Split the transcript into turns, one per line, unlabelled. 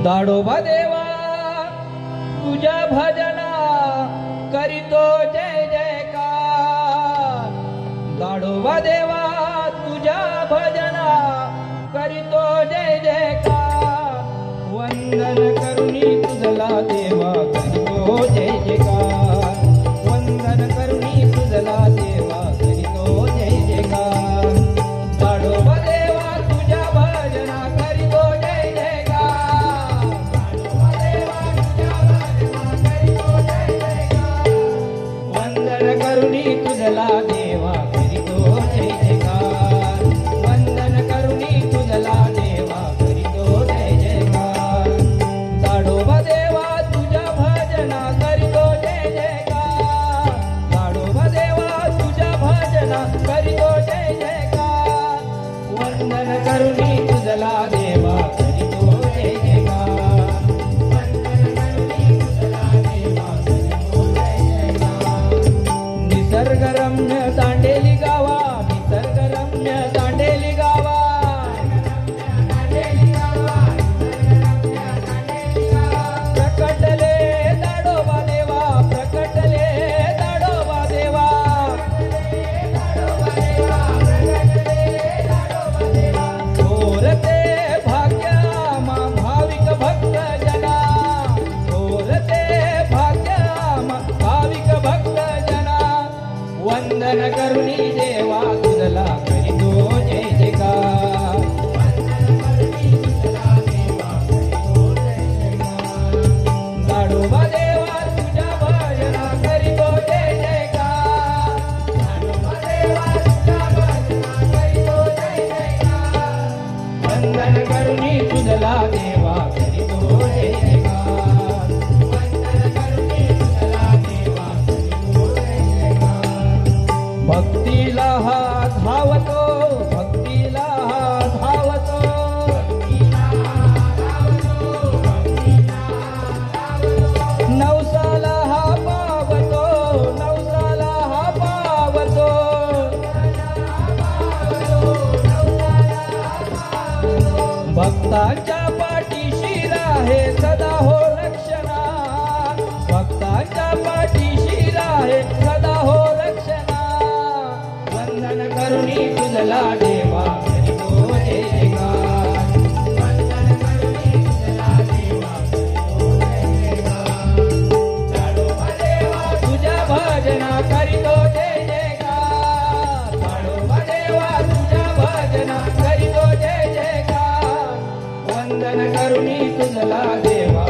दाडोबा देवा तुझ्या भजना करीतो जय जयकार। दाडोबा देवा तुझ्या भजना करीतो जय जयकार। वंदन करुणी तुझला देवा करीतो जय जयकार। वंदन करुणी तुझला देवा करीतो जय जयकार। दाडोबा देवा तुझ्या भजना करीतो जय जयकार। दाडोबा देवा तुझ्या भजना करीतो जय जयकार। वंदन करुणी तुझला देवा करीतो जय जयकार। वंदन करुणी तुझला देवा करीतो जय जयकार। दाडोबा देवा तुझ्या भजना करीतो जय जयकार। दाडोबा देवा तुझ्या भजना करीतो जय जयकार। वंदन करुणी तुझला देवा करीतो जय जयकार। वंदन करुणी तुझला देवा करीतो जय जयकार। निसर्गरम्य दांडेली गावा, निसर्गरम्य दांडेली गावा, प्रकटले दाडोबा देवा, प्रकटले दाडोबा देवा, थोरते भाग्यामा भाविक भक्त जना, थोरते भाग्यामा भाविक भक्त जना। वंदन करुणी देवा तुझला करीतो जय जयकार। दाडोबा देवा तुझ्या भजना करीतो जय जयकार। दाडोबा देवा तुझ्या भजना करीतो जय जयकार। वंदन करुणी तुझला देवा करीतो जय जयकार। वंदन करुणी तुझला देवा करीतो जय जयकार। भक्तीला हा धावतो, भक्तीला हा धावतो, नवसाला हा पावतो, नवसाला हा पावतो। भक्तांच्या पाठीशी राहे सदा हो रक्षणा, भक्तांच्या पाठीशी राहे सदा हो रक्षणा। वंदन करुणी तुझला देवा करीतो जय जयकार। वंदन करुणी तुझला देवा करीतो जय जयकार। दाडोबा देवा तुझ्या भजना करीतो जय जयकार। दाडोबा देवा तुझ्या भजना करीतो जय जयकार। वंदन करुणी तुझला देवा